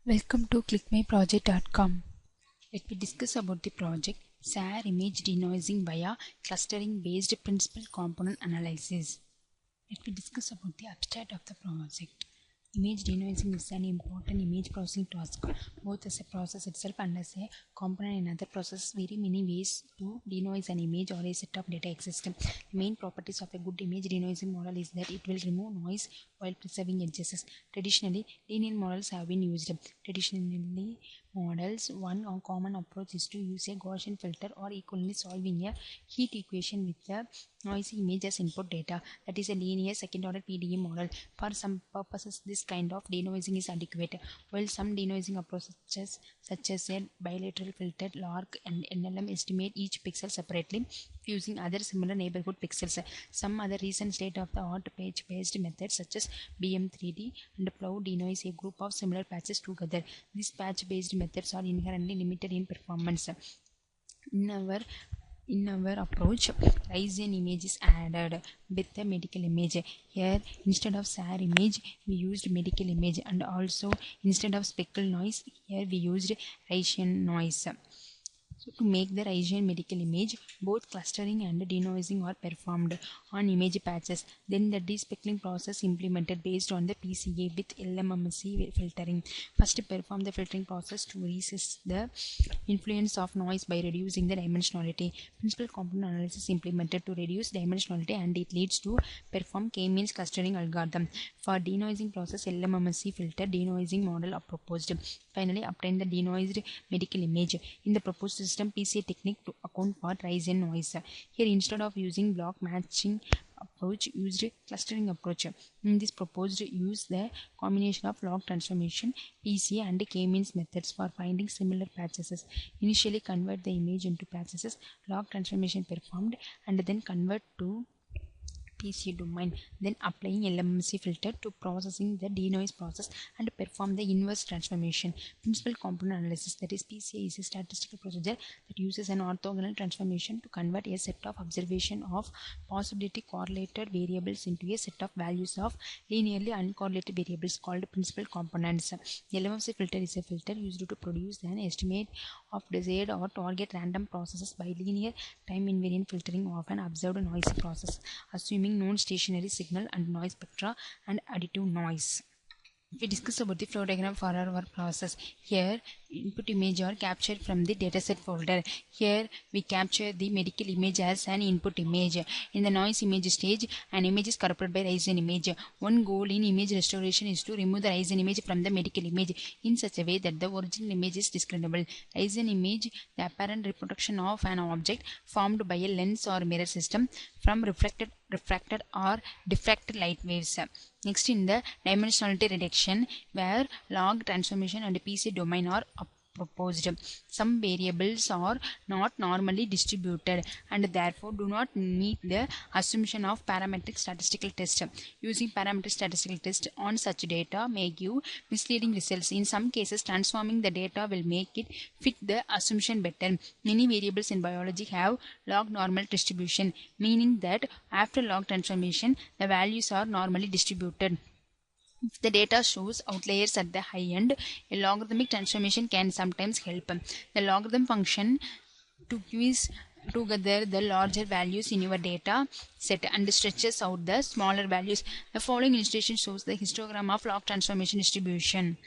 Welcome to clickmyproject.com. Let me discuss about the project SAR image denoising via clustering based principal component analysis. Let me discuss about the abstract of the project. Image denoising is an important image processing task, both as a process itself and as a component in other processes. Very many ways to denoise an image or a set of data exist. The main properties of a good image denoising model is that it will remove noise while preserving edges. Traditionally, linear models have been used. One common approach is to use a Gaussian filter or equally solving a heat equation with the noisy image as input data. That is a linear second-order PDE model. For some purposes, this kind of denoising is adequate, while some denoising approaches such as a bilateral filter, LARC, and NLM estimate each pixel separately using other similar neighborhood pixels. Some other recent state-of-the-art patch-based methods such as BM3D and Plow denoise a group of similar patches together. These patch-based methods are inherently limited in performance. In our approach, Readme image is added with the medical image. Here, instead of SAR image, we used medical image, and also instead of speckle noise, here we used Bayesian noise. So, to make the Bayesian medical image, both clustering and denoising are performed on image patches. Then the despeckling process implemented based on the PCA with LMMC filtering. First, perform the filtering process to resist the influence of noise by reducing the dimensionality. Principal component analysis implemented to reduce dimensionality, and it leads to perform k-means clustering algorithm. For denoising process, LMMC filter denoising model are proposed. Finally, obtain the denoised medical image. In the proposed system, PCA technique to account for Bayesian noise. Here, instead of using block matching approach, used clustering approach. In this proposed, use the combination of log transformation, PCA, and k-means methods for finding similar patches. Initially, convert the image into patches, log transformation performed, and then convert to PCA domain, then applying LMMC filter to processing the denoise process and perform the inverse transformation. Principal component analysis, that is PCA, is a statistical procedure that uses an orthogonal transformation to convert a set of observation of possibility correlated variables into a set of values of linearly uncorrelated variables called principal components. The LMMC filter is a filter used to produce an estimate of desired or target random processes by linear time invariant filtering of an observed noisy process, assuming known stationary signal and noise spectra and additive noise. We discuss about the flow diagram for our work process. Here, input image are captured from the dataset folder. Here, we capture the medical image as an input image. In the noise image stage, an image is corrupted by Bayesian image. One goal in image restoration is to remove the Bayesian image from the medical image in such a way that the original image is discernible. Bayesian image, the apparent reproduction of an object formed by a lens or mirror system from refracted or diffracted light waves. Next, in the dimensionality reduction, where log transformation and PCA domain are proposed. Some variables are not normally distributed and therefore do not meet the assumption of parametric statistical test. Using parametric statistical test on such data may give misleading results. In some cases, transforming the data will make it fit the assumption better. Many variables in biology have log normal distribution, meaning that after log transformation, the values are normally distributed. If the data shows outliers at the high end, a logarithmic transformation can sometimes help. The logarithm function to quiz together the larger values in your data set and stretches out the smaller values. The following illustration shows the histogram of log transformation distribution.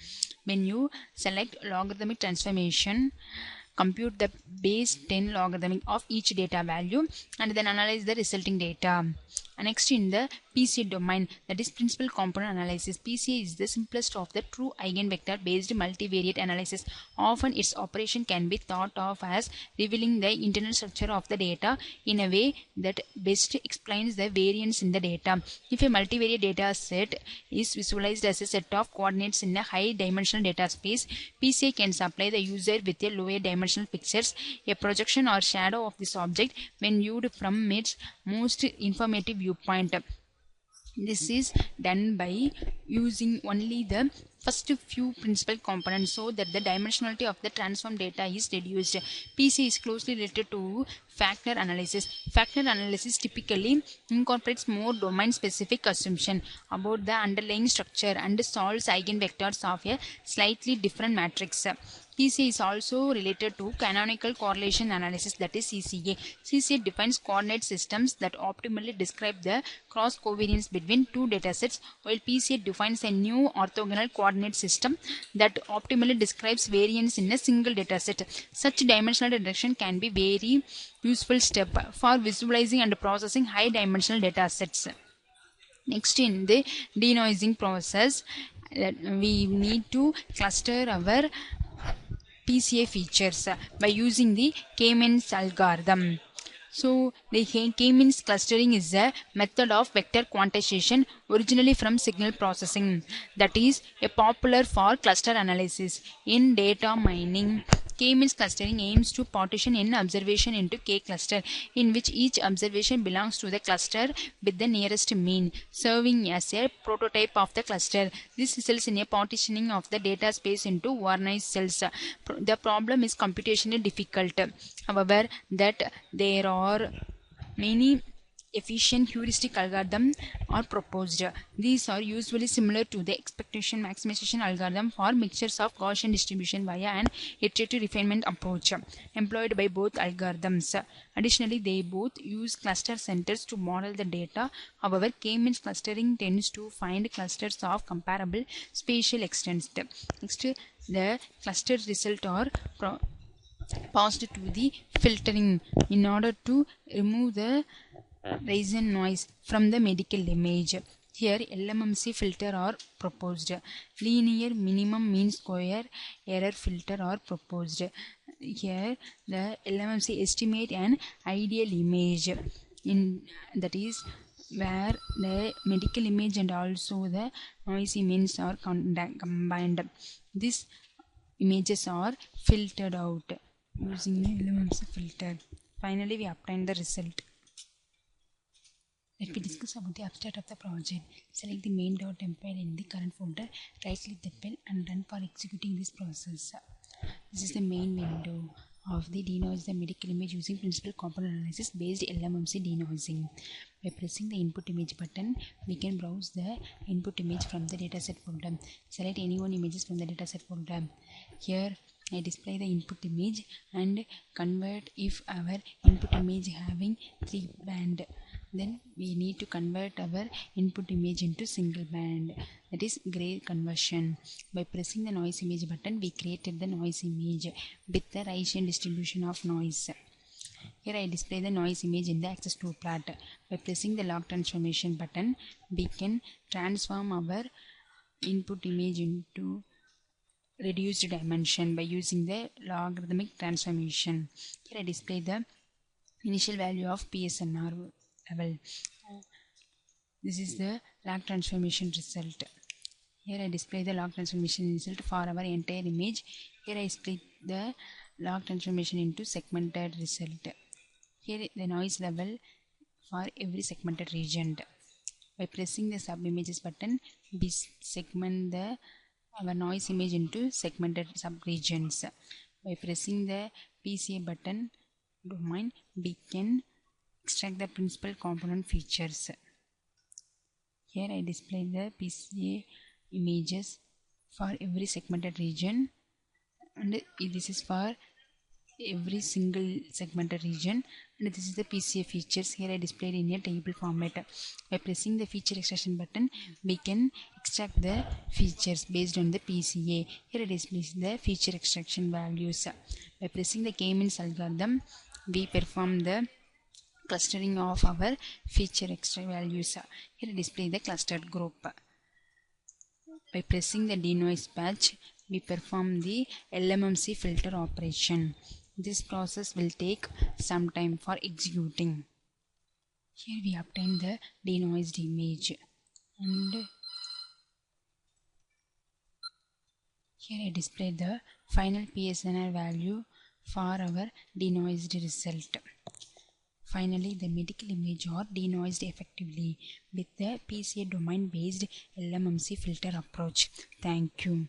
When you select logarithmic transformation, compute the base 10 logarithm of each data value and then analyze the resulting data. Next, in the PCA domain, that is principal component analysis. PCA is the simplest of the true eigenvector based multivariate analysis. Often its operation can be thought of as revealing the internal structure of the data in a way that best explains the variance in the data. If a multivariate data set is visualized as a set of coordinates in a high dimensional data space, PCA can supply the user with a lower dimensional pictures, a projection or shadow of this object when viewed from its most informative viewpoint. This is done by using only the first few principal components so that the dimensionality of the transform data is reduced. PC is closely related to factor analysis. Factor analysis typically incorporates more domain-specific assumption about the underlying structure and solves eigenvectors of a slightly different matrix. PCA is also related to canonical correlation analysis, that is CCA. CCA defines coordinate systems that optimally describe the cross covariance between two datasets, while PCA defines a new orthogonal coordinate system that optimally describes variance in a single dataset. Such dimensional reduction can be very useful step for visualizing and processing high dimensional datasets. Next, in the denoising process, we need to cluster our PCA features by using the K-means algorithm. So the K-means clustering is a method of vector quantization originally from signal processing that is a popular for cluster analysis. In data mining, K-means clustering aims to partition an observation into K cluster in which each observation belongs to the cluster with the nearest mean, serving as a prototype of the cluster. This results in a partitioning of the data space into Voronoi cells. The problem is computationally difficult. However, that there are many efficient heuristic algorithms are proposed. These are usually similar to the expectation maximization algorithm for mixtures of Gaussian distribution via an iterative refinement approach employed by both algorithms. Additionally, they both use cluster centers to model the data. However, K-means clustering tends to find clusters of comparable spatial extents. Next, the cluster result are passed to the filtering in order to remove the Readme noise from the medical image. Here LMMC filter are proposed. Linear minimum mean square error filter are proposed. Here the LMMC estimate an ideal image that is where the medical image and also the noisy means are combined. These images are filtered out using the LMMC filter. Finally, we obtain the result. Let me discuss about the abstract of the project. Select the main.m file in the current folder, right click that file and run for executing this process. This is the main window of the denoise the medical image using principal component analysis based LMMC denoising. By pressing the input image button, we can browse the input image from the dataset folder. Select any one images from the dataset folder. Here I display the input image and convert if our input image having 3 band. Then we need to convert our input image into single band, that is gray conversion. By pressing the noise image button, we created the noise image with the Bayesian distribution of noise. Here I display the noise image in the axis 2 plot. By pressing the log transformation button, we can transform our input image into reduced dimension by using the logarithmic transformation. Here I display the initial value of PSNR level. This is the log transformation result. Here I display the log transformation result for our entire image. Here I split the log transformation into segmented result. Here the noise level for every segmented region. By pressing the sub images button, we segment our noise image into segmented subregions. By pressing the PCA button domain, we can extract the principal component features. Here I display the PCA images for every segmented region, and this is for every single segmented region, and this is the PCA features. Here I displayed in a table format. By pressing the feature extraction button, we can extract the features based on the PCA. Here I display the feature extraction values. By pressing the K-means algorithm, we perform the clustering of our feature extra values. Here I display the clustered group. By pressing the denoise patch, we perform the LMMC filter operation. This process will take some time for executing. Here we obtain the denoised image, and here I display the final PSNR value for our denoised result. Finally, the medical image are denoised effectively with the PCA domain based LMMC filter approach. Thank you.